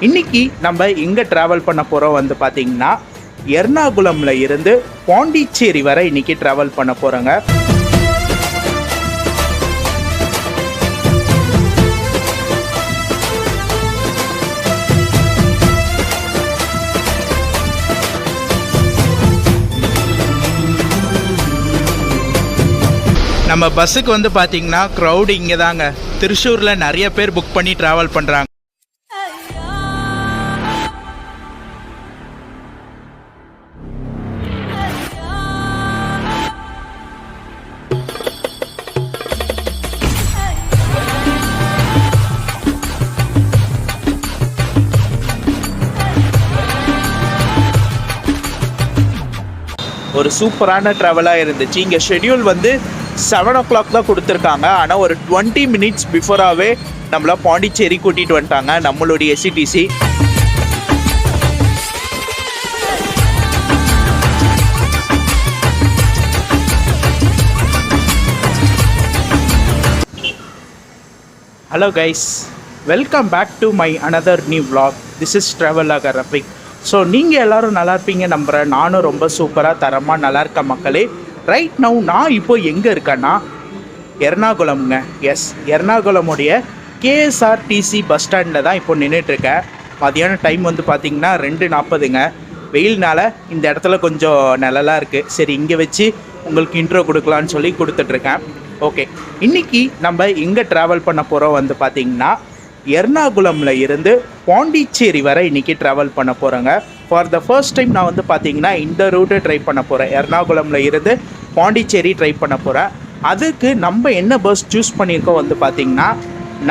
இன்னைக்கு நம்ம எங்கே ட்ராவல் பண்ண போகிறோம் வந்து பார்த்தீங்கன்னா எர்ணாகுளம்ல இருந்து பாண்டிச்சேரி வரை இன்னைக்கு ட்ராவல் பண்ண போகிறோங்க. நம்ம பஸ்ஸுக்கு வந்து பார்த்தீங்கன்னா க்ரௌடு இங்கே தாங்க. திருச்சூரில் நிறைய பேர் புக் பண்ணி ட்ராவல் பண்ணுறாங்க. ஒரு சூப்பரான ட்ராவலாக இருந்துச்சு. இங்கே ஷெட்யூல் வந்து 7 o'clock தான் கொடுத்துருக்காங்க. ஆனால் ஒரு 20 minutes பிஃபோராகவே நம்மளை பாண்டிச்சேரி கூட்டிகிட்டு வந்துட்டாங்க நம்மளுடைய SETC. Hello guys, welcome back to my another new vlog. This is travelogue Rafiq. So நீங்கள் எல்லோரும் நல்லா இருப்பீங்க நம்புகிறேன். நானும் ரொம்ப சூப்பராக தரமாக நல்லா இருக்கேன் மக்களே. ரைட் நவ் நான் இப்போ எங்கே இருக்கேன்னா எர்ணாகுளம்ங்க. எஸ், எர்ணாகுளமுடைய கேஎஸ்ஆர்டிசி பஸ் ஸ்டாண்டில் தான் இப்போ நின்றுட்டுருக்கேன். மதியான டைம் வந்து பார்த்திங்கன்னா 2:40ங்க. வெயில்னால இந்த இடத்துல கொஞ்சம் நிழலாக இருக்குது. சரி, இங்கே வச்சு உங்களுக்கு இன்ட்ரோ கொடுக்கலான்னு சொல்லி கொடுத்துட்ருக்கேன். ஓகே, இன்றைக்கி நம்ம எங்கே ட்ராவல் பண்ண போகிறோம் வந்து பார்த்திங்கன்னா எர்ணாகுளம்ல இருந்து பாண்டிச்சேரி வரை இன்றைக்கி ட்ராவல் பண்ண போகிறேங்க. ஃபார் த ஃபர்ஸ்ட் டைம் நான் வந்து பார்த்தீங்கன்னா இந்த ரூட்டை ட்ரை பண்ண போகிறேன். எர்ணாகுளம்ல இருந்து பாண்டிச்சேரி ட்ரை பண்ண போகிறேன். அதுக்கு நம்ம என்ன பஸ் சூஸ் பண்ணியிருக்கோம் வந்து பார்த்திங்கன்னா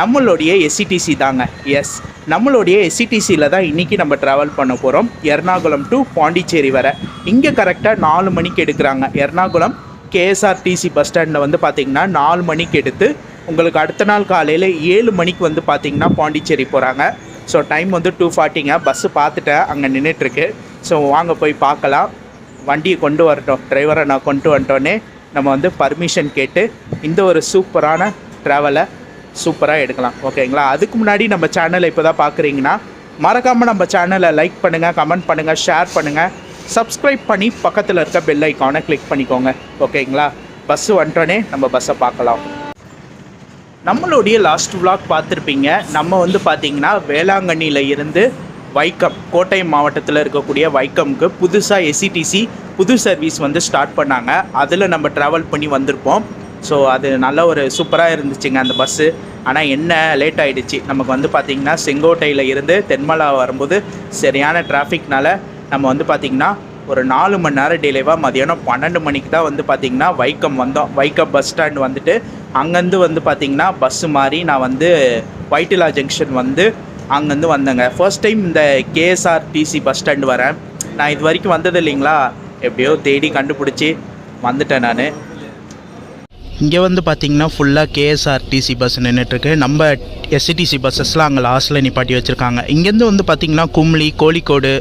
நம்மளுடைய எஸ்சிடிசி தாங்க. எஸ், நம்மளுடைய எஸ்சிடிசியில் தான் இன்றைக்கி நம்ம ட்ராவல் பண்ண போகிறோம் எர்ணாகுளம் டு பாண்டிச்சேரி வரை. இங்கே கரெக்டாக 4 மணிக்கு எடுக்கிறாங்க. எர்ணாகுளம் கேஎஸ்ஆர்டிசி பஸ் ஸ்டாண்டில் வந்து பார்த்திங்கன்னா 4 மணிக்கு எடுத்து உங்களுக்கு அடுத்த நாள் காலையில் 7 மணிக்கு வந்து பார்த்திங்கன்னா பாண்டிச்சேரி போகிறாங்க. ஸோ டைம் வந்து 2:40ங்க. பஸ்ஸு பார்த்துட்டேன், அங்கே நின்றுட்டுருக்கு. ஸோ வாங்க போய் பார்க்கலாம். வண்டியை கொண்டு வரட்டும், டிரைவரை நான் கொண்டு வந்துட்டோன்னே நம்ம வந்து பர்மிஷன் கேட்டு இந்த ஒரு சூப்பரான ட்ராவலை சூப்பராக எடுக்கலாம். ஓகேங்களா? அதுக்கு முன்னாடி நம்ம சேனலை இப்போ தான் பார்க்குறீங்கன்னா மறக்காமல் நம்ம சேனலை லைக் பண்ணுங்கள், கமெண்ட் பண்ணுங்கள், ஷேர் பண்ணுங்கள், சப்ஸ்கிரைப் பண்ணி பக்கத்தில் இருக்க பெல் ஐக்கானை கிளிக் பண்ணிக்கோங்க. ஓகேங்களா? பஸ்ஸு வந்துட்டோன்னே நம்ம பஸ்ஸை பார்க்கலாம். நம்மளுடைய லாஸ்ட் vlog பார்த்துருப்பீங்க. நம்ம வந்து பார்த்திங்கன்னா வேளாங்கண்ணியில் இருந்து வைக்கம், கோட்டயம் மாவட்டத்தில் இருக்கக்கூடிய வைக்கம்க்கு புதுசாக எஸ்சிடிசி புது சர்வீஸ் வந்து ஸ்டார்ட் பண்ணாங்க. அதில் நம்ம ட்ராவல் பண்ணி வந்திருப்போம். ஸோ அது நல்ல ஒரு சூப்பராக இருந்துச்சுங்க அந்த பஸ்ஸு. ஆனால் என்ன லேட் ஆகிடுச்சு. நமக்கு வந்து பார்த்திங்கன்னா செங்கோட்டையில் இருந்து தென்மலா வரும்போது சரியான டிராஃபிக்னால நம்ம வந்து பார்த்திங்கன்னா ஒரு 4 மணி நேரம் டிலேவாக மதியானம் 12 மணிக்கு தான் வந்து பார்த்திங்கன்னா வைக்கம் வந்தோம். வைக்கம் பஸ் ஸ்டாண்ட் வந்துட்டு அங்கேருந்து வந்து பார்த்திங்கன்னா பஸ்ஸு மாறி நான் வந்து வைட்டிலா ஜங்ஷன் வந்து அங்கேருந்து வந்தேங்க. ஃபர்ஸ்ட் டைம் இந்த கேஎஸ்ஆர்டிசி பஸ் ஸ்டாண்டு வரேன். நான் இது வரைக்கும் வந்தது இல்லைங்களா, எப்படியோ தேடி கண்டுபிடிச்சி வந்துட்டேன் நான். இங்கே வந்து பார்த்திங்கன்னா ஃபுல்லாக கேஎஸ்ஆர்டிசி பஸ் நின்றுட்டுருக்கு. நம்ம எஸ்சிடிசி பஸ்ஸஸ்லாம் அங்கே லாஸ்ட்டில் நிப்பாட்டி வச்சுருக்காங்க. இங்கேருந்து வந்து பார்த்திங்கன்னா கும்ளி, கோழிக்கோடு,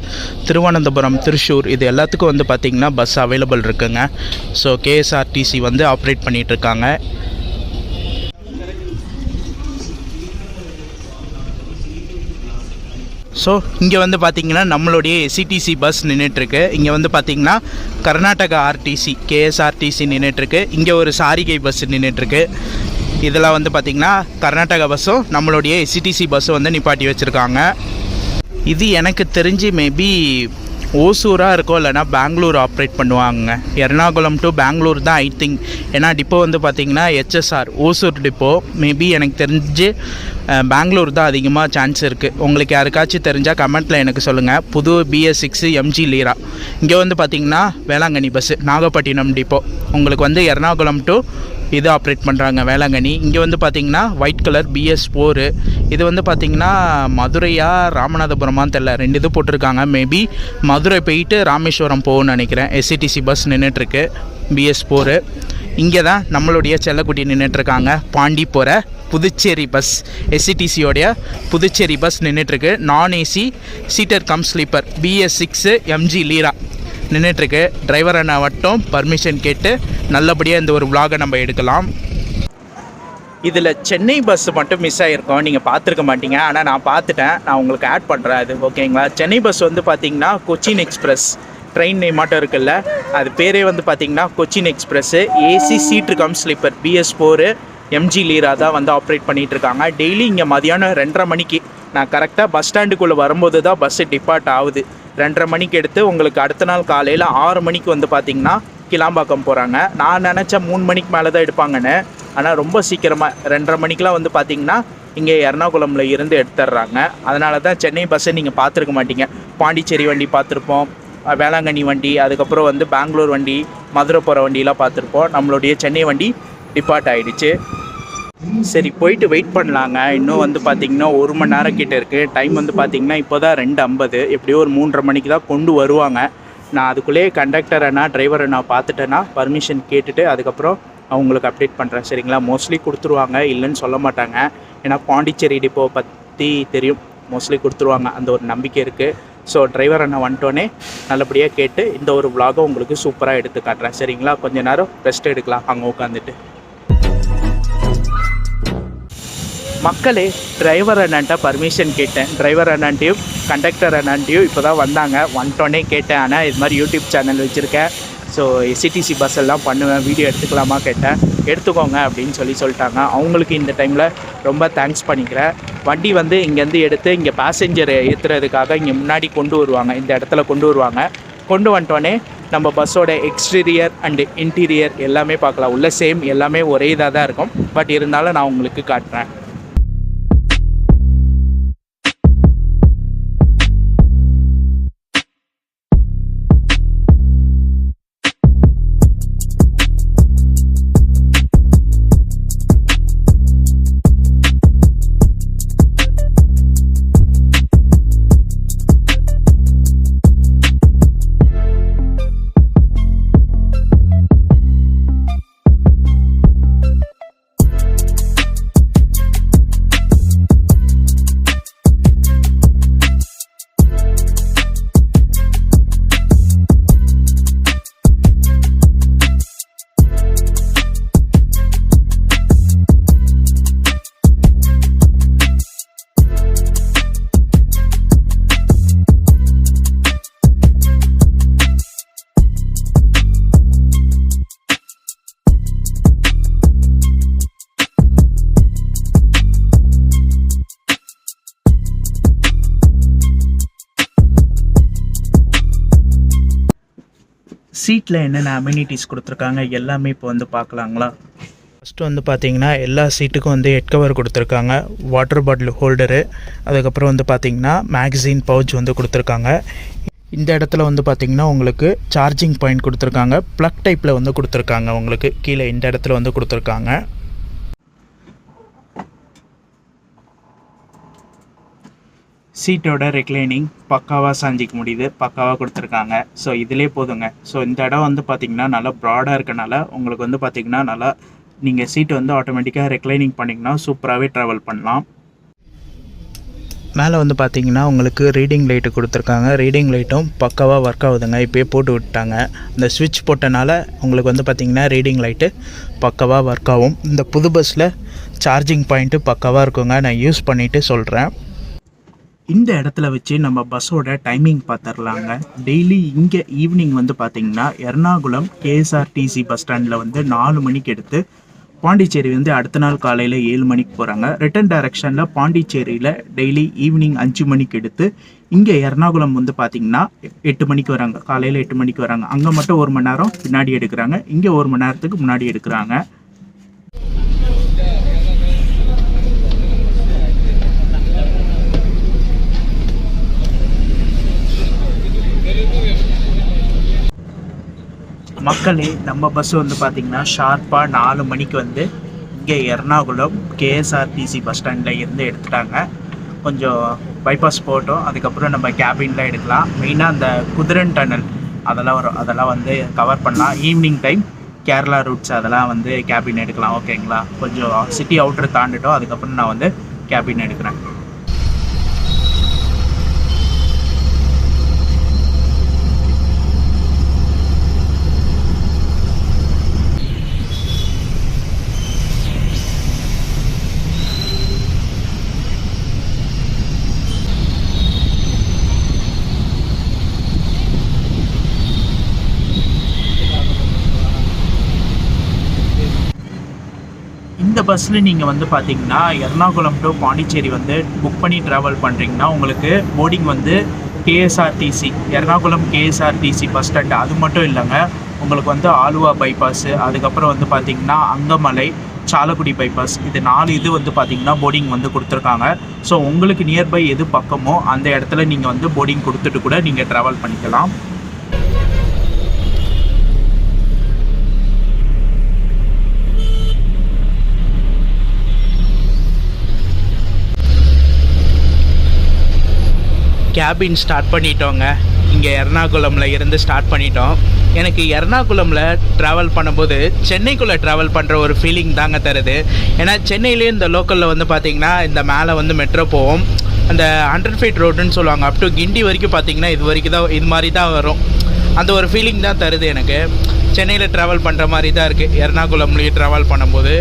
திருவனந்தபுரம், திருச்சூர் இது எல்லாத்துக்கும் வந்து பார்த்திங்கன்னா பஸ் அவைலபிள் இருக்குங்க. ஸோ கேஎஸ்ஆர்டிசி வந்து ஆப்ரேட் பண்ணிகிட்ருக்காங்க. ஸோ இங்கே வந்து பார்த்திங்கன்னா நம்மளுடைய எஸ்சிடிசி பஸ் நின்றுட்டுருக்கு. இங்கே வந்து பார்த்திங்கன்னா கர்நாடகா ஆர்டிசி கேஎஸ்ஆர்டிசி நின்றுட்டுருக்கு. இங்கே ஒரு சாரிகை பஸ் நின்றுட்டுருக்கு. இதெல்லாம் வந்து பார்த்திங்கன்னா கர்நாடகா பஸ்ஸும் நம்மளுடைய எஸ்சிடிசி பஸ்ஸும் வந்து நிப்பாட்டி வச்சுருக்காங்க. இது எனக்கு தெரிஞ்சு மேபி ஓசூராக இருக்கும், இல்லைனா பெங்களூர் ஆப்ரேட் பண்ணுவாங்க. எர்ணாகுளம் டு பெங்களூர் தான் ஐ திங்க். ஏன்னா டிப்போ வந்து பார்த்திங்கன்னா HSR ஓசூர் டிப்போ. மேபி எனக்கு தெரிஞ்சு பெங்களூர் தான் அதிகமாக சான்ஸ் இருக்குது. உங்களுக்கு யாருக்காச்சும் தெரிஞ்சால் கமெண்ட்டில் எனக்கு சொல்லுங்கள். புது BS6 MG லீரா. இங்கே வந்து பார்த்திங்கன்னா வேளாங்கண்ணி பஸ்ஸு நாகப்பட்டினம் டிப்போ. உங்களுக்கு வந்து எர்ணாகுளம் டு இது ஆப்ரேட் பண்ணுறாங்க வேளாங்கண்ணி. இங்கே வந்து பார்த்திங்கன்னா ஒயிட் கலர் BS4. இது வந்து பார்த்திங்கன்னா மதுரையா ராமநாதபுரமான்னு தெரில, 2 இது போட்டிருக்காங்க. மேபி மதுரை போயிட்டு ராமேஸ்வரம் போகும்னு நினைக்கிறேன். எஸ்சிடிசி பஸ் நின்றுட்டுருக்கு BS4. இங்கே தான் நம்மளுடைய செல்லக்குட்டி நின்றுட்டுருக்காங்க. பாண்டி போகிற புதுச்சேரி பஸ், எஸ்சிடிசியோடைய புதுச்சேரி பஸ் நின்றுட்டுருக்கு. நான் AC seater cum sleeper BS6 MG லீரா நின்றுட்டுருக்கு. டிரைவர் அண்ணா மட்டும் பர்மிஷன் கேட்டு நல்லபடியாக இந்த ஒரு vlog நம்ம எடுக்கலாம். இதில் சென்னை பஸ் மட்டும் மிஸ் ஆகிருக்கோம், நீங்கள் பார்த்துருக்க மாட்டீங்க. ஆனால் நான் பார்த்துட்டேன், நான் உங்களுக்கு ஆட் பண்ணுறேன் அது ஓகேங்களா. சென்னை பஸ் வந்து பார்த்திங்கன்னா கொச்சின் எக்ஸ்பிரஸ் ட்ரெயின் நேம் மட்டும் இருக்குல்ல, அது பேரே வந்து பார்த்திங்கன்னா கொச்சின் எக்ஸ்பிரஸ்ஸு. ஏசி சீட்டு கம் ஸ்லீப்பர் BS4 MG லீரா தான் வந்து ஆப்ரேட் பண்ணிகிட்டு இருக்காங்க. டெய்லி இங்கே மதியானம் 2:30 மணிக்கு நான் கரெக்டாக பஸ் ஸ்டாண்டுக்குள்ளே வரும்போது தான் பஸ்ஸு டிபார்ட் ஆகுது. 2:30 மணிக்கு எடுத்து உங்களுக்கு அடுத்த நாள் காலையில் 6 மணிக்கு வந்து பார்த்திங்கன்னா கிளாம்பாக்கம் போகிறாங்க. நான் நினச்சேன் 3 மணிக்கு மேலே தான் எடுப்பாங்கன்னு, ஆனால் ரொம்ப சீக்கிரமாக 2:30 மணிக்கெலாம் வந்து பார்த்திங்கன்னா இங்கே எர்ணாகுளமில் இருந்து எடுத்துடுறாங்க. அதனால தான் சென்னை பஸ்ஸை நீங்கள் பார்த்துருக்க மாட்டீங்க. பாண்டிச்சேரி வண்டி பார்த்துருப்போம், வேளாங்கண்ணி வண்டி, அதுக்கப்புறம் வந்து பெங்களூர் வண்டி, மதுரை போகிற வண்டியெலாம் பார்த்துருப்போம். நம்மளுடைய சென்னை வண்டி டிபார்ட் ஆகிடுச்சு. சரி, போயிட்டு வெயிட் பண்ணலாங்க. இன்னும் வந்து பார்த்திங்கன்னா 1 மணி நேரம் கிட்டே இருக்குது. டைம் வந்து பார்த்திங்கன்னா இப்போ தான் 2:50, எப்படியோ ஒரு 3:30 மணிக்கு தான் கொண்டு வருவாங்க. நான் அதுக்குள்ளேயே கண்டக்டர் அண்ணா டிரைவர் அண்ணா பார்த்துட்டேன்னா பர்மிஷன் கேட்டுட்டு அதுக்கப்புறம் அவங்களுக்கு அப்டேட் பண்ணுறேன் சரிங்களா. மோஸ்ட்லி கொடுத்துருவாங்க, இல்லைன்னு சொல்ல மாட்டாங்க. ஏன்னா பாண்டிச்சேரி டிப்போ பற்றி தெரியும், மோஸ்ட்லி கொடுத்துருவாங்க, அந்த ஒரு நம்பிக்கை இருக்குது. ஸோ டிரைவர் அண்ணா வந்துட்டோன்னே நல்லபடியாக கேட்டு இந்த ஒரு விலாகை உங்களுக்கு சூப்பராக எடுத்து காட்டுறேன் சரிங்களா. கொஞ்சம் நேரம் ரெஸ்ட் எடுக்கலாம் அங்கே உட்காந்துட்டு. மக்களே, டிரைவர் அண்ணன்ட்ட பர்மிஷன் கேட்டேன். டிரைவர் அண்ணன்ட்டையும் கண்டக்டர் அண்ணன்ட்டையும் இப்போ தான் வந்தாங்க. வந்துட்டோன்னே கேட்டேன், ஆனால் இது மாதிரி யூடியூப் சேனல் வச்சுருக்கேன், ஸோ எஸ்சிடிசி பஸ் எல்லாம் பண்ணுவேன், வீடியோ எடுத்துக்கலாமா கேட்டேன். எடுத்துக்கோங்க அப்படின்னு சொல்லிட்டாங்க. அவங்களுக்கு இந்த டைமில் ரொம்ப தேங்க்ஸ் பண்ணிக்கிறேன். வண்டி வந்து இங்கேருந்து எடுத்து இங்கே பேசஞ்சர் ஏற்றுறதுக்காக இங்கே முன்னாடி கொண்டு வருவாங்க, இந்த இடத்துல கொண்டு வருவாங்க. கொண்டு வந்துட்டோன்னே நம்ம பஸ்ஸோட எக்ஸ்டீரியர் அண்டு இன்டீரியர் எல்லாமே பார்க்கலாம். உள்ள சேம் எல்லாமே ஒரே இதாக தான் இருக்கும், பட் இருந்தாலும் நான் உங்களுக்கு காட்டுறேன். சீட்டில் என்னென்ன அம்யூனிட்டிஸ் கொடுத்துருக்காங்க எல்லாமே இப்போ வந்து பார்க்கலாங்களா. ஃபஸ்ட்டு வந்து பார்த்திங்கன்னா எல்லா சீட்டுக்கும் வந்து ஹெட் கவர் கொடுத்துருக்காங்க, வாட்டர் பாட்டில் ஹோல்டரு, அதுக்கப்புறம் வந்து பார்த்திங்கன்னா மேக்சின் பவுச் வந்து கொடுத்துருக்காங்க. இந்த இடத்துல வந்து பார்த்திங்கன்னா உங்களுக்கு சார்ஜிங் பாயிண்ட் கொடுத்துருக்காங்க, ப்ளக் டைப்பில் வந்து கொடுத்துருக்காங்க. உங்களுக்கு கீழே இந்த இடத்துல வந்து கொடுத்துருக்காங்க. சீட்டோட ரெக்ளைனிங் பக்காவாக சாஞ்சிக்க முடியுது, பக்காவாக கொடுத்துருக்காங்க. ஸோ இதிலே போதுங்க. ஸோ இந்த இடம் வந்து பார்த்திங்கன்னா நல்லா ப்ராடாக இருக்கனால உங்களுக்கு வந்து பார்த்திங்கன்னா நல்லா நீங்கள் சீட்டு வந்து ஆட்டோமேட்டிக்காக ரெக்ளைனிங் பண்ணிங்கன்னா சூப்பராகவே ட்ராவல் பண்ணலாம். மேலே வந்து பார்த்திங்கன்னா உங்களுக்கு ரீடிங் லைட்டு கொடுத்துருக்காங்க. ரீடிங் லைட்டும் பக்காவாக ஒர்க் ஆகுதுங்க, இப்போயே போட்டு விட்டாங்க. இந்த ஸ்விட்ச் போட்டனால உங்களுக்கு வந்து பார்த்திங்கன்னா ரீடிங் லைட்டு பக்காவாக ஒர்க் ஆகும். இந்த புது பஸ்ஸில் சார்ஜிங் பாயிண்ட்டு பக்காவாக இருக்குங்க, நான் யூஸ் பண்ணிவிட்டு சொல்கிறேன். இந்த இடத்துல வச்சு நம்ம பஸ்ஸோட டைமிங் பார்த்துடலாங்க. டெய்லி இங்கே ஈவினிங் வந்து பார்த்திங்கன்னா எர்ணாகுளம் KSRTC பஸ் ஸ்டாண்டில் வந்து 4 மணிக்கு எடுத்து பாண்டிச்சேரி வந்து அடுத்த நாள் காலையில் 7 மணிக்கு போகிறாங்க. ரிட்டன் டைரக்ஷனில் பாண்டிச்சேரியில் டெய்லி ஈவினிங் 5 மணிக்கு எடுத்து இங்கே எர்ணாகுளம் வந்து பார்த்திங்கன்னா 8 மணிக்கு வராங்க, காலையில் 8 மணிக்கு வராங்க. அங்கே மட்டும் 1 மணி நேரம் பின்னாடி எடுக்கிறாங்க, இங்கே 1 மணி நேரத்துக்கு முன்னாடி எடுக்கிறாங்க. மக்களே, நம்ம பஸ்ஸு வந்து பார்த்திங்கன்னா ஷார்ப்பாக 4 மணிக்கு வந்து இங்கே எர்ணாகுளம் KSRTC பஸ் ஸ்டாண்டில் இருந்து எடுத்துட்டாங்க. கொஞ்சம் பைபாஸ் போட்டோம், அதுக்கப்புறம் நம்ம கேபினில் எடுக்கலாம். மெயினாக அந்த குதிரன் டனல் அதெல்லாம் வரும், அதெல்லாம் வந்து கவர் பண்ணலாம். ஈவினிங் டைம் கேரளா ரூட்ஸ் அதெல்லாம் வந்து கேபின் எடுக்கலாம் ஓகேங்களா. கொஞ்சம் சிட்டி அவுட்டர் தாண்டிட்டோம், அதுக்கப்புறம் நான் வந்து கேபின் எடுக்கிறேன். பஸ்ஸில் நீங்கள் வந்து பார்த்தீங்கன்னா எர்ணாகுளம் டு பாண்டிச்சேரி வந்து புக் பண்ணி ட்ராவல் பண்ணுறீங்கன்னா உங்களுக்கு போர்டிங் வந்து KSRTC Ernakulam KSRTC bus stand அது மட்டும் இல்லைங்க, உங்களுக்கு வந்து ஆலுவா பைபாஸு, அதுக்கப்புறம் வந்து பார்த்திங்கன்னா அங்கமலை, சாலக்குடி பைபாஸ், இது 4 இது வந்து பார்த்திங்கன்னா போர்டிங் வந்து கொடுத்துருக்காங்க. ஸோ உங்களுக்கு நியர்பை எது பக்கமோ அந்த இடத்துல நீங்கள் வந்து போர்டிங் கொடுத்துட்டு கூட நீங்கள் ட்ராவல் பண்ணிக்கலாம். கேபின் ஸ்டார்ட் பண்ணிட்டோங்க. இங்கே எர்ணாகுளமில் இருந்து ஸ்டார்ட் பண்ணிட்டோம். எனக்கு எர்ணாகுளமில் ட்ராவல் பண்ணும்போது சென்னைக்குள்ளே ட்ராவல் பண்ணுற ஒரு ஃபீலிங் தாங்க தருது. ஏன்னா சென்னையிலே இந்த லோக்கலில் வந்து பார்த்திங்கன்னா இந்த மேலே வந்து மெட்ரோ போவோம், அந்த 100 ஃபீட் ரோடுன்னு சொல்லுவாங்க, அப் டு கிண்டி வரைக்கும் பார்த்திங்கன்னா இது வரைக்கும் தான் இது மாதிரி தான் வரும். அந்த ஒரு ஃபீலிங் தான் தருது எனக்கு. சென்னையில் ட்ராவல் பண்ணுற மாதிரி தான் இருக்குது எர்ணாகுளம்லேயும் ட்ராவல் பண்ணும்போது.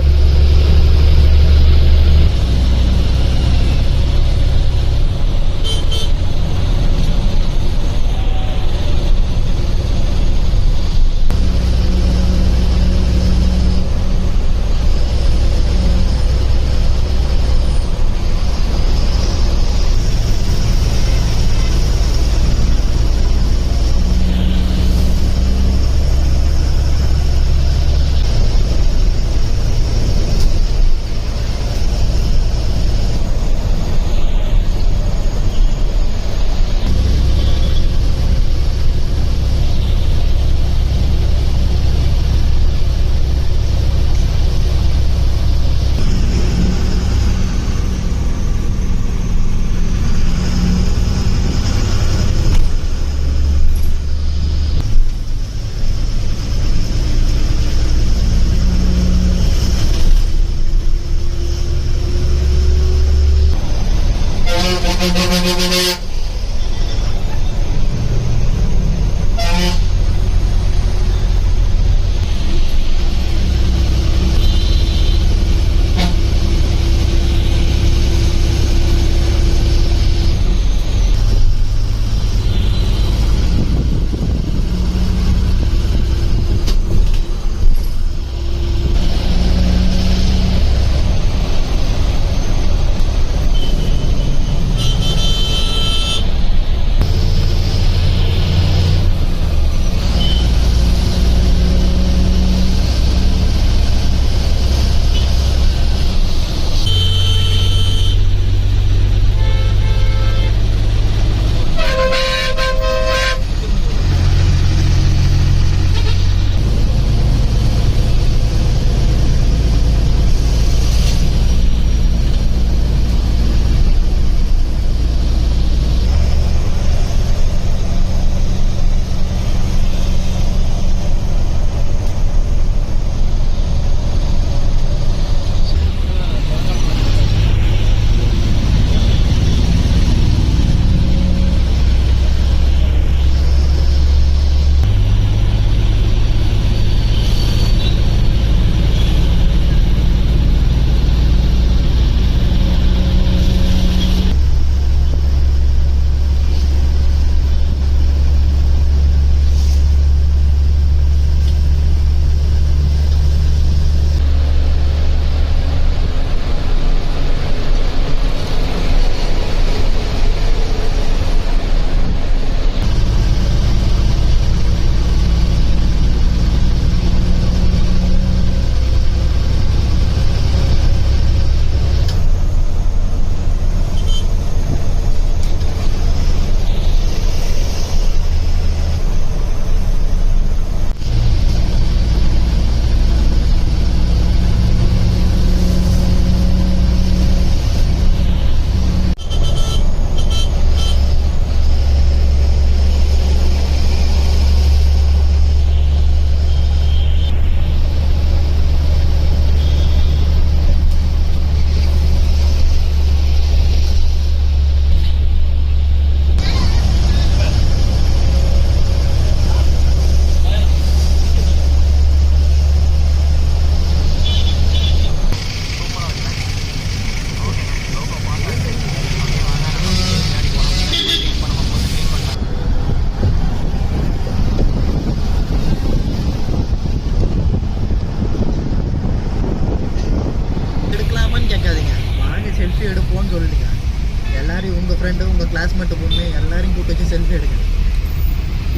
கிளாஸ்மேட்டு பொண்ணு எல்லாரையும் கூப்பிட்டு வச்சு செல்ஃபி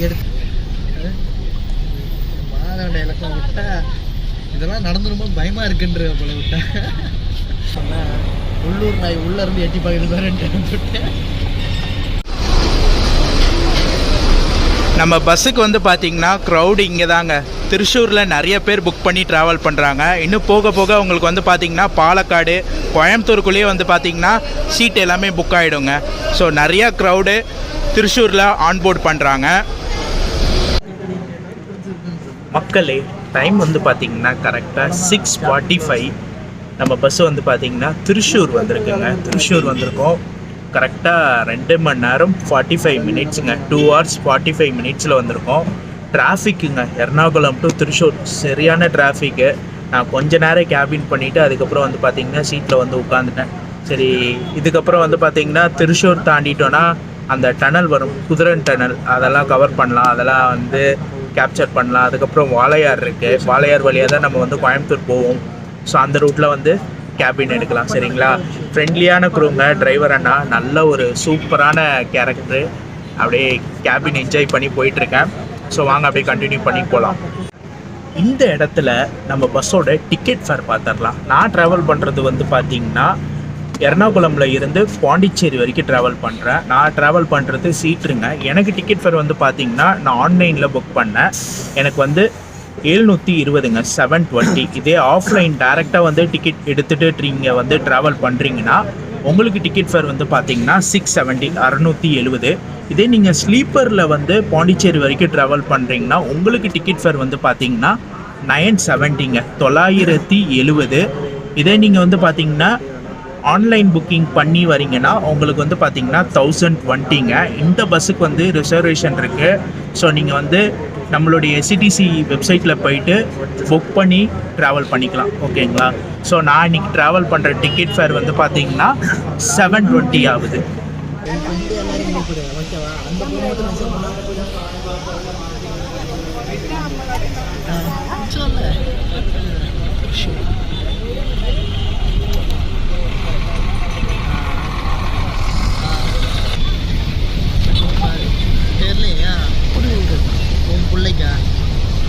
எடுத்து மாதவண்ட இலக்கம் விட்டா இதெல்லாம் நடந்துருமோ பயமாக இருக்குன்ற போல விட்டா சொன்னால் உள்ளூர் நாய் உள்ளேருந்து எட்டி பார்க்குறது விட்டேன். நம்ம பஸ்ஸுக்கு வந்து பார்த்திங்கன்னா க்ரௌடு இங்கே தாங்க. திருச்சூரில் நிறைய பேர் புக் பண்ணி ட்ராவல் பண்ணுறாங்க. இன்னும் போக போக உங்களுக்கு வந்து பார்த்திங்கன்னா பாலக்காடு கோயம்புத்தூருக்குள்ளேயே வந்து பார்த்திங்கன்னா சீட் எல்லாமே புக் ஆகிடுங்க. ஸோ நிறையா க்ரௌடு திருச்சூரில் ஆன்போர்ட் பண்ணுறாங்க. மக்களே டைம் வந்து பார்த்திங்கன்னா கரெக்டாக 6:45 நம்ம பஸ்ஸு வந்து பார்த்திங்கன்னா திருச்சூர் வந்திருக்குங்க. திருச்சூர் வந்திருக்கோம். கரெக்டாக 2 மணி நேரம் 45 மினிட்ஸுங்க. 2 hours 45 மினிட்ஸில் வந்திருக்கோம். டிராஃபிக்குங்க எர்ணாகுளம் டு திருச்சூர் சரியான டிராஃபிக்கு. நான் கொஞ்ச நேரம் கேபின் பண்ணிவிட்டு அதுக்கப்புறம் வந்து பார்த்திங்கன்னா சீட்டில் வந்து உட்காந்துட்டேன். சரி இதுக்கப்புறம் வந்து பார்த்திங்கன்னா திருச்சூர் தாண்டிட்டோன்னா அந்த டனல் வரும், குதிரன் டனல், அதெல்லாம் கவர் பண்ணலாம், அதெல்லாம் வந்து கேப்சர் பண்ணலாம். அதுக்கப்புறம் வாளையார் இருக்குது, வாளையார் வழியாக தான் நம்ம வந்து கோயம்புத்தூர் போவோம். ஸோ அந்த ரூட்டில் வந்து கேபின் எடுக்கலாம். சரிங்களா? ஃப்ரெண்ட்லியான க்ரூங்க, டிரைவர் அண்ணா நல்ல ஒரு சூப்பரான கேரக்டரு. அப்படியே கேபின் என்ஜாய் பண்ணி போயிட்டுருக்கேன். ஸோ வாங்க அப்படியே கண்டினியூ பண்ணி போகலாம். இந்த இடத்துல நம்ம பஸ்ஸோட டிக்கெட் ஃபேர் பார்த்துடலாம். நான் ட்ராவல் பண்ணுறது வந்து பார்த்திங்கன்னா எர்ணாகுளமில் இருந்து பாண்டிச்சேரி வரைக்கும் ட்ராவல் பண்ணுறேன். நான் ட்ராவல் பண்ணுறது சீட்ருங்க. எனக்கு டிக்கெட் ஃபேர் வந்து பார்த்திங்கன்னா நான் ஆன்லைனில் புக் பண்ணேன். எனக்கு வந்து 720ங்க, 720. இதே ஆஃப்லைன் டேரெக்டாக வந்து டிக்கெட் எடுத்துகிட்டு நீங்கள் வந்து ட்ராவல் பண்ணுறீங்கன்னா உங்களுக்கு டிக்கெட் ஃபேர் வந்து பார்த்தீங்கன்னா 670, 670. இதே நீங்கள் ஸ்லீப்பரில் வந்து பாண்டிச்சேரி வரைக்கும் ட்ராவல் பண்ணுறீங்கன்னா உங்களுக்கு டிக்கெட் ஃபேர் வந்து பார்த்தீங்கன்னா 970ங்க, 970. இதே நீங்கள் வந்து பார்த்தீங்கன்னா ஆன்லைன் புக்கிங் பண்ணி வரீங்கன்னா உங்களுக்கு வந்து பார்த்தீங்கன்னா 1020ங்க. இந்த பஸ்ஸுக்கு வந்து ரிசர்வேஷன் இருக்குது. ஸோ நீங்கள் வந்து நம்மளுடைய எஸ்சிடிசி வெப்சைட்டில் போயிட்டு புக் பண்ணி ட்ராவல் பண்ணிக்கலாம். ஓகேங்களா? ஸோ நான் இன்றைக்கி ட்ராவல் பண்ணுற டிக்கெட் ஃபேர் வந்து பார்த்தீங்கன்னா 720 ஆகுது. பிள்ளைக்கா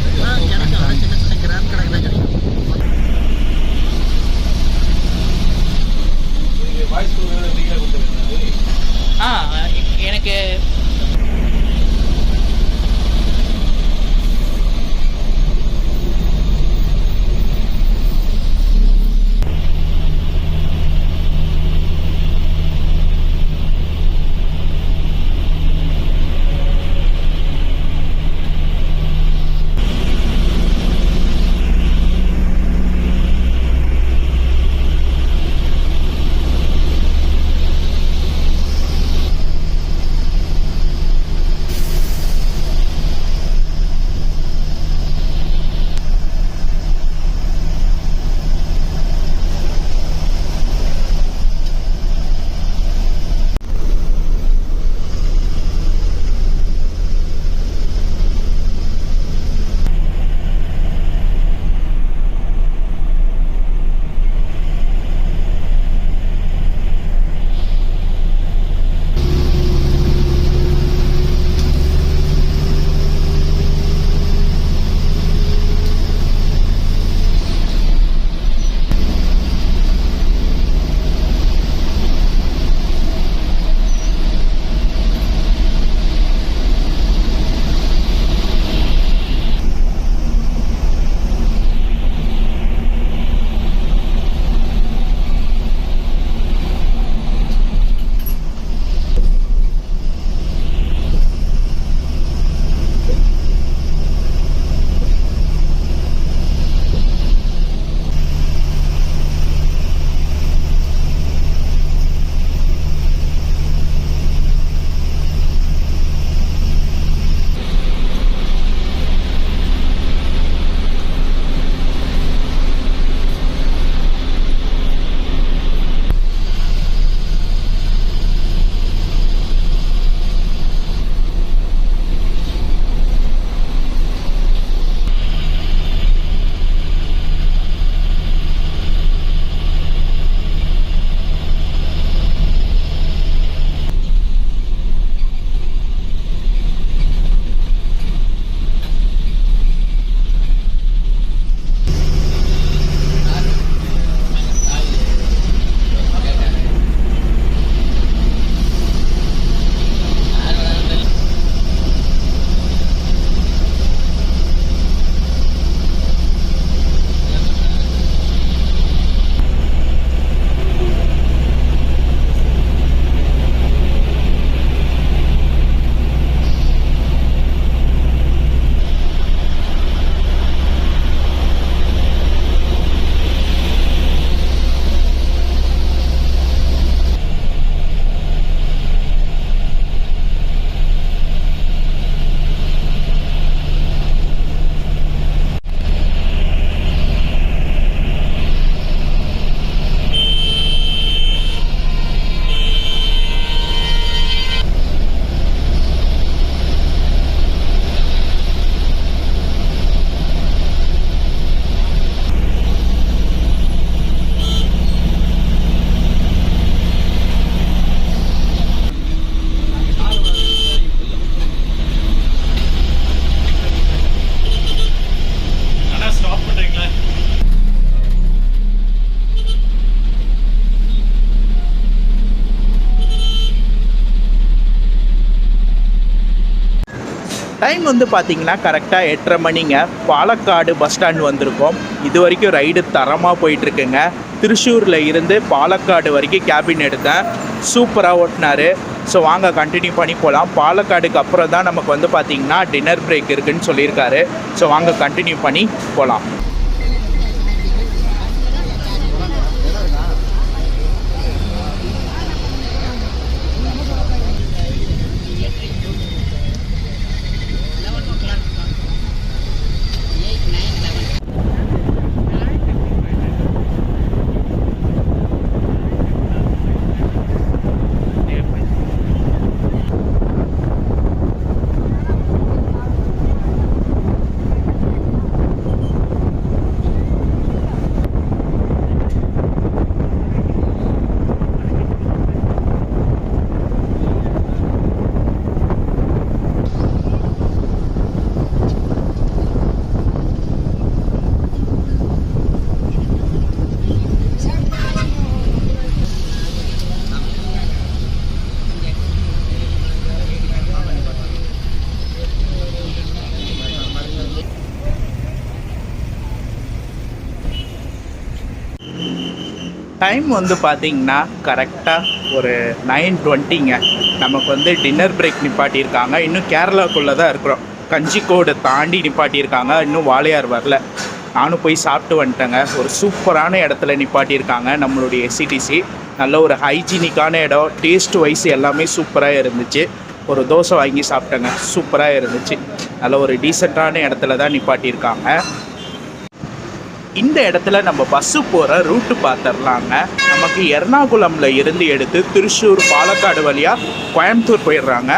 கிடைக்கும், ஆனால் சின்ன சின்ன கிராம் கணக்கில் கிடைக்கும். எனக்கு டைம் வந்து பார்த்தீங்கன்னா கரெக்டாக 8:30 மணிங்க. பாலக்காடு பஸ் ஸ்டாண்ட் வந்திருக்கோம். இது வரைக்கும் ரைடு தரமாக போயிட்டுருக்குங்க. திருச்சூரில் இருந்து பாலக்காடு வரைக்கும் கேபின் எடுத்தேன். சூப்பராக ஓட்டினார். ஸோ வாங்க கண்டினியூ பண்ணி போகலாம். பாலக்காடுக்கு அப்புறம் தான் நமக்கு வந்து பார்த்திங்கன்னா டின்னர் பிரேக் இருக்குதுன்னு சொல்லியிருக்காரு. ஸோ வாங்க கண்டினியூ பண்ணி போகலாம். டைம் வந்து பார்த்திங்கன்னா கரெக்டாக ஒரு 9:20ங்க. நமக்கு வந்து டின்னர் பிரேக் நிப்பாட்டியிருக்காங்க. இன்னும் கேரளாக்குள்ளே தான் இருக்கிறோம். கஞ்சிக்கோடு தாண்டி நிப்பாட்டியிருக்காங்க. இன்னும் வாளையார் வரல. நானும் போய் சாப்பிட்டு வந்துட்டேங்க. ஒரு சூப்பரான இடத்துல நிப்பாட்டியிருக்காங்க நம்மளுடைய எஸ்சிடிசி. நல்ல ஒரு ஹைஜீனிக்கான இடம். டேஸ்ட் வைஸ் எல்லாமே சூப்பராக இருந்துச்சு. ஒரு தோசை வாங்கி சாப்பிட்டேங்க. சூப்பராக இருந்துச்சு. நல்ல ஒரு டீசெண்டான இடத்துல தான் நிப்பாட்டியிருக்காங்க. இந்த இடத்துல நம்ம பஸ்ஸு போகிற ரூட்டு பார்த்துடலாங்க. நமக்கு எர்ணாகுளமில் இருந்து எடுத்து திருச்சூர் பாலக்காடு வழியாக கோயம்புத்தூர் போயிடுறாங்க.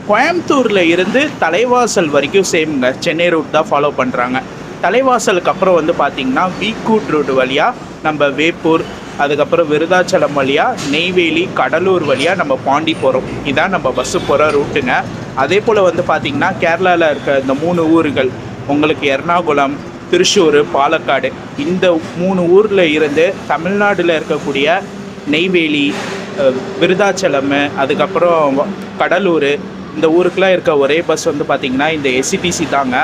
கோயம்புத்தூரில் இருந்து தலைவாசல் வரைக்கும் சேம்ங்க. சென்னை ரூட் தான் ஃபாலோ பண்ணுறாங்க. தலைவாசலுக்கு அப்புறம் வந்து பார்த்திங்கன்னா வீக்கூட் ரூட் வழியாக நம்ம வேப்பூர், அதுக்கப்புறம் விருதாச்சலம் வழியாக நெய்வேலி, கடலூர் வழியாக நம்ம பாண்டி போகிறோம். இதான் நம்ம பஸ்ஸு போகிற ரூட்டுங்க. அதே போல் வந்து பார்த்திங்கன்னா கேரளாவில் இருக்க இந்த 3 ஊர்கள் உங்களுக்கு எர்ணாகுளம், திருச்சூர், பாலக்காடு, இந்த 3 ஊரில் இருந்து தமிழ்நாட்டில் இருக்கக்கூடிய நெய்வேலி, விருதாச்சலம், அதுக்கப்புறம் கடலூர், இந்த ஊருக்கெலாம் இருக்க ஒரே பஸ் வந்து பார்த்திங்கன்னா இந்த எஸ்சிடிசி தாங்க.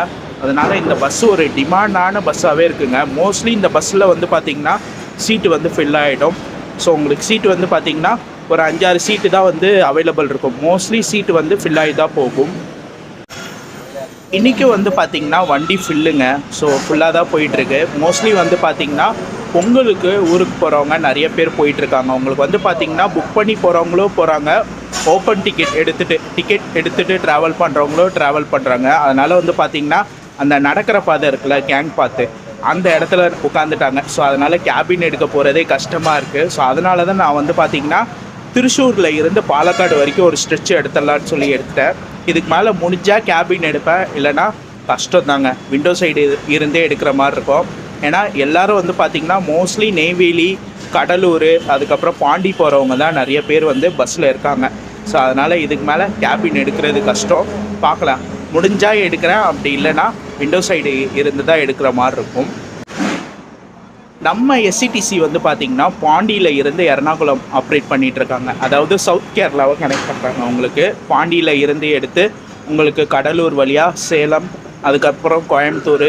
அதனால் இந்த பஸ்ஸு ஒரு டிமாண்டான பஸ்ஸாகவே இருக்குங்க. மோஸ்ட்லி இந்த பஸ்ஸில் வந்து பார்த்திங்கன்னா சீட்டு வந்து ஃபில் ஆகிடும். ஸோ உங்களுக்கு சீட்டு வந்து பார்த்திங்கன்னா ஒரு 5-6 சீட்டு தான் வந்து அவைலபிள் இருக்கும். மோஸ்ட்லி சீட்டு வந்து ஃபில் ஆகி தான் போகும். இன்றைக்கி வந்து பார்த்திங்கன்னா வண்டி ஃபில்லுங்க. ஸோ ஃபுல்லாக தான் போயிட்டுருக்கு. மோஸ்ட்லி வந்து பார்த்திங்கன்னா பொங்கலுக்கு ஊருக்கு போகிறவங்க நிறைய பேர் போயிட்டுருக்காங்க. உங்களுக்கு வந்து பார்த்திங்கன்னா புக் பண்ணி போகிறவங்களும் போகிறாங்க, ஓப்பன் டிக்கெட் எடுத்துகிட்டு ட்ராவல் பண்ணுறவங்களும் ட்ராவல் பண்ணுறாங்க. அதனால் வந்து பார்த்திங்கன்னா அந்த நடக்கிற பாதை இருக்குல்ல, கேங் பாத்து, அந்த இடத்துல உட்காந்துட்டாங்க. ஸோ அதனால் கேபின் எடுக்க போகிறதே கஷ்டமாக இருக்குது. ஸோ அதனால தான் நான் வந்து பார்த்திங்கன்னா திருச்சூரில் இருந்து பாலக்காடு வரைக்கும் ஒரு ஸ்ட்ரெச் எடுத்துடலான்னு சொல்லி எடுத்துட்டேன். இதுக்கு மேலே முடிஞ்சால் கேபின் எடுப்பேன், இல்லைனா கஷ்டம் தாங்க. விண்டோ சைடு இருந்தே எடுக்கிற மாதிரி இருக்கும். ஏன்னா எல்லோரும் வந்து பார்த்திங்கன்னா மோஸ்ட்லி நெய்வேலி, கடலூர், அதுக்கப்புறம் பாண்டி போகிறவங்க தான் நிறைய பேர் வந்து பஸ்ஸில் இருக்காங்க. ஸோ அதனால் இதுக்கு மேலே கேபின் எடுக்கிறது கஷ்டம். பார்க்கலாம், முடிஞ்சால் எடுக்கிறேன், அப்படி இல்லைனா விண்டோ சைடு இருந்து தான் எடுக்கிற மாதிரி இருக்கும். நம்ம எஸ்சிடிசி வந்து பார்த்திங்கன்னா பாண்டியில் இருந்து எர்ணாகுளம் ஆப்ரேட் பண்ணிகிட்ருக்காங்க. அதாவது சவுத் கேரளாவை கனெக்ட் பண்ணுறாங்க. உங்களுக்கு பாண்டியில் இருந்து எடுத்து உங்களுக்கு கடலூர் வழியாக சேலம், அதுக்கப்புறம் கோயம்புத்தூர்,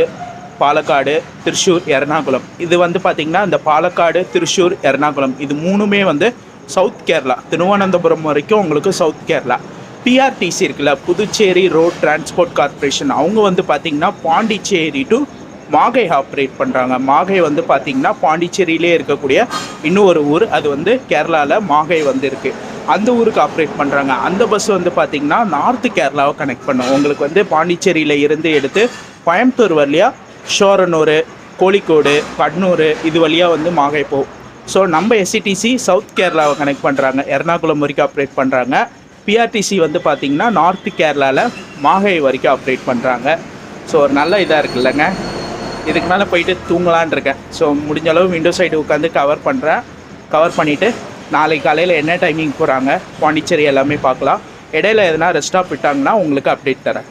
பாலக்காடு, திருச்சூர், எர்ணாகுளம். இது வந்து பார்த்திங்கன்னா இந்த பாலக்காடு, திருச்சூர், எர்ணாகுளம் இது 3மே வந்து சவுத் கேரளா. திருவனந்தபுரம் வரைக்கும் உங்களுக்கு சவுத் கேரளா. பிஆர்டிசி இருக்குல்ல, புதுச்சேரி ரோட் டிரான்ஸ்போர்ட் கார்பரேஷன், அவங்க வந்து பார்த்திங்கன்னா பாண்டிச்சேரி டு மாகை ஆப்ரேட் பண்ணுறாங்க. மாகை வந்து பார்த்திங்கன்னா பாண்டிச்சேரியிலே இருக்கக்கூடிய இன்னொரு ஊர், அது வந்து கேரளாவில் மாகை வந்து இருக்குது. அந்த ஊருக்கு ஆப்ரேட் பண்ணுறாங்க. அந்த பஸ் வந்து பார்த்திங்கன்னா நார்த்து கேரளாவை கனெக்ட் பண்ணும். உங்களுக்கு வந்து பாண்டிச்சேரியில் இருந்து எடுத்து கோயம்புத்தூர் வழியாக ஷோரனூர், கோழிக்கோடு, கண்ணூர் இது வழியாக வந்து மாகை போகும். ஸோ நம்ம எஸ்சிடிசி சவுத் கேரளாவை கனெக்ட் பண்ணுறாங்க, எர்ணாகுளம் வரைக்கும் ஆப்ரேட் பண்ணுறாங்க. பிஆர்டிசி வந்து பார்த்திங்கன்னா நார்த்து கேரளாவில் மாகை வரைக்கும் ஆப்ரேட் பண்ணுறாங்க. ஸோ ஒரு நல்ல இதாக இருக்குல்லங்க. இதுக்கு மேலே போயிட்டு தூங்கலான் இருக்கேன். ஸோ முடிஞ்ச அளவு விண்டோ சைடு உட்காந்து கவர் பண்ணிவிட்டு நாளைக்கு காலையில் என்ன டைமிங் போகிறாங்க, பாண்டிச்சேரி எல்லாமே பார்க்கலாம். இடையில எதனா ரெஸ்ட் ஸ்டாப் விட்டாங்கன்னா உங்களுக்கு அப்டேட் தரேன்.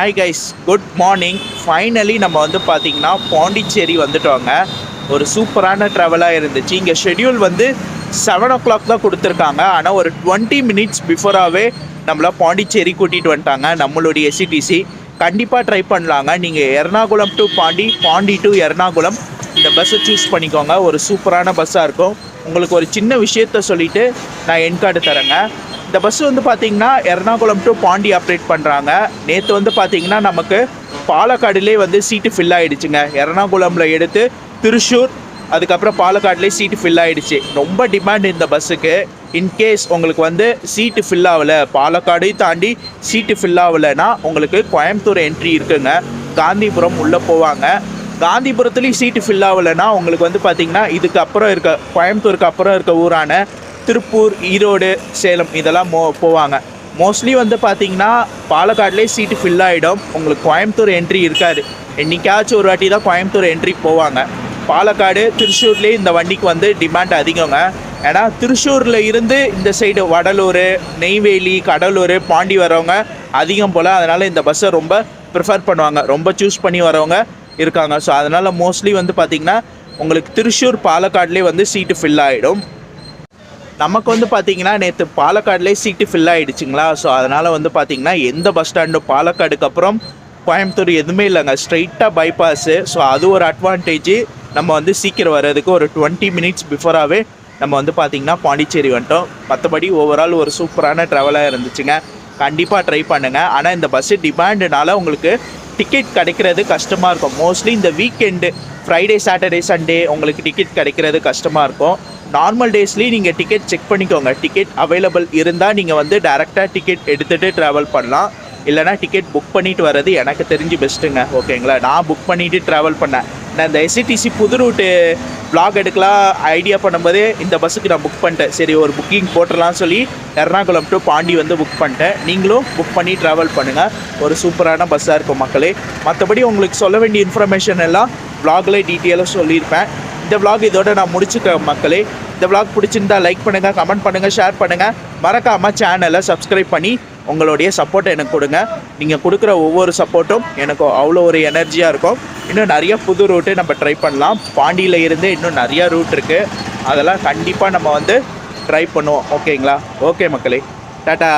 Hi guys, good morning. Finally நம்ம வந்து பார்த்திங்கன்னா பாண்டிச்சேரி வந்துட்டோங்க. ஒரு சூப்பரான ட்ராவலாக இருந்துச்சு. இங்கே ஷெட்யூல் வந்து 7 o'clock தான் கொடுத்துருக்காங்க. ஆனால் ஒரு 20 minutes பிஃபோராகவே நம்மளை பாண்டிச்சேரி கூட்டிகிட்டு வந்துட்டாங்க நம்மளுடைய எஸ்சிடிசி. கண்டிப்பாக ட்ரை பண்ணலாங்க. நீங்கள் எர்ணாகுளம் டு பாண்டி, பாண்டி டு எர்ணாகுளம் இந்த பஸ்ஸை சூஸ் பண்ணிக்கோங்க. ஒரு சூப்பரான பஸ்ஸாக இருக்கும். உங்களுக்கு ஒரு சின்ன விஷயத்த சொல்லிவிட்டு நான் என் கார்டு தரேங்க. இந்த பஸ் வந்து பார்த்திங்கன்னா எர்ணாகுளம் டு பாண்டி ஆப்ரேட் பண்ணுறாங்க. நேற்று வந்து பார்த்திங்கன்னா நமக்கு பாலக்காடுலேயே வந்து சீட்டு ஃபில் ஆகிடுச்சுங்க. எர்ணாகுளமில் எடுத்து திருச்சூர், அதுக்கப்புறம் பாலக்காடுலேயே சீட்டு ஃபில் ஆகிடுச்சு. ரொம்ப டிமாண்ட் இந்த பஸ்ஸுக்கு. இன்கேஸ் உங்களுக்கு வந்து சீட்டு ஃபில் ஆகலை, பாலக்காடையும் தாண்டி சீட்டு ஃபில் ஆகலைன்னா உங்களுக்கு கோயம்புத்தூர் என்ட்ரி இருக்குங்க. காந்திபுரம் உள்ளே போவாங்க. காந்திபுரத்துலேயும் சீட்டு ஃபில் ஆகலைன்னா உங்களுக்கு வந்து பார்த்திங்கன்னா இதுக்கு அப்புறம் இருக்க கோயம்புத்தூருக்கு அப்புறம் இருக்க ஊரான திருப்பூர், ஈரோடு, சேலம் இதெல்லாம் போவாங்க. மோஸ்ட்லி வந்து பார்த்திங்கன்னா பாலக்காடுலேயே சீட்டு ஃபில் ஆகிடும். உங்களுக்கு கோயம்புத்தூர் என்ட்ரி இருக்காது. என்றைக்காச்சும் ஒரு வாட்டி தான் கோயம்புத்தூர் என்ட்ரி போவாங்க. பாலக்காடு, திருச்சூர்லேயே இந்த வண்டிக்கு வந்து டிமாண்ட் அதிகங்க. ஏன்னா திருச்சூரில் இருந்து இந்த சைடு வடலூர், நெய்வேலி, கடலூர், பாண்டி வரவங்க அதிகம் போல். அதனால் இந்த பஸ்ஸை ரொம்ப ப்ரிஃபர் பண்ணுவாங்க. ரொம்ப சூஸ் பண்ணி வரவங்க இருக்காங்க. ஸோ அதனால் மோஸ்ட்லி வந்து பார்த்திங்கன்னா உங்களுக்கு திருச்சூர், பாலக்காடுலேயே வந்து சீட்டு ஃபில் ஆகிடும். நமக்கு வந்து பார்த்திங்கன்னா நேற்று பாலக்காடுலேயே சீட்டு ஃபில் ஆகிடுச்சிங்களா. ஸோ அதனால் வந்து பார்த்திங்கன்னா எந்த பஸ் ஸ்டாண்டு பாலக்காடுக்கு அப்புறம் கோயம்புத்தூர் எதுவுமே இல்லைங்க. ஸ்ட்ரைட்டாக பைபாஸு. ஸோ அது ஒரு அட்வான்டேஜ். நம்ம வந்து சீக்கிரம் வர்றதுக்கு ஒரு 20 minutes பிஃபோராகவே நம்ம வந்து பார்த்திங்கன்னா பாண்டிச்சேரி வந்துட்டோம். மற்றபடி ஓவரால் ஒரு சூப்பரான ட்ராவலாக இருந்துச்சுங்க. கண்டிப்பாக ட்ரை பண்ணுங்கள். ஆனால் இந்த பஸ்ஸு டிமாண்டுனால உங்களுக்கு டிக்கெட் கிடைக்கிறது கஷ்டமாக இருக்கும். மோஸ்ட்லி இந்த வீக்கெண்டு ஃப்ரைடே, சாட்டர்டே, சண்டே உங்களுக்கு டிக்கெட் கிடைக்கிறது கஷ்டமாக இருக்கும். நார்மல் டேஸ்லேயும் நீங்கள் டிக்கெட் செக் பண்ணிக்கோங்க. டிக்கெட் அவைலபிள் இருந்தால் நீங்கள் வந்து டேரெக்டாக டிக்கெட் எடுத்துகிட்டு ட்ராவல் பண்ணலாம். இல்லைனா டிக்கெட் புக் பண்ணிவிட்டு வர்றது எனக்கு தெரிஞ்சு பெஸ்ட்டுங்க. ஓகேங்களா, நான் புக் பண்ணிவிட்டு ட்ராவல் பண்ணேன். நான் இந்த எஸ்சிடிசி புது ரூட்டு vlog எடுக்கலாம் ஐடியா பண்ணும்போதே இந்த பஸ்ஸுக்கு நான் புக் பண்ணிட்டேன். சரி, ஒரு புக்கிங் போட்டுடலாம் சொல்லி எர்ணாகுளம் டு பாண்டி வந்து புக் பண்ணிட்டேன். நீங்களும் புக் பண்ணி ட்ராவல் பண்ணுங்கள். ஒரு சூப்பரான பஸ்ஸாக இருக்கும் மக்களே. மற்றபடி உங்களுக்கு சொல்ல வேண்டிய இன்ஃபர்மேஷன் எல்லாம் vlogல டீட்டெயிலாக சொல்லியிருப்பேன். இந்த vlog இதோட நான் முடிச்சுக்கிறேன் மக்களே. இந்த vlog பிடிச்சிருந்தா லைக் பண்ணுங்கள், கமெண்ட் பண்ணுங்கள், ஷேர் பண்ணுங்கள். மறக்காமல் சேனலை சப்ஸ்கிரைப் பண்ணி உங்களுடைய சப்போர்ட்டை எனக்கு கொடுங்க. நீங்கள் கொடுக்குற ஒவ்வொரு சப்போர்ட்டும் எனக்கு அவ்வளோ ஒரு எனர்ஜியாக இருக்கும். இன்னும் நிறைய புது ரூட்டு நம்ம ட்ரை பண்ணலாம். பாண்டியில் இருந்து இன்னும் நிறையா ரூட் இருக்குது. அதெல்லாம் கண்டிப்பாக நம்ம வந்து ட்ரை பண்ணுவோம். ஓகேங்களா? ஓகே மக்களே, டாட்டா.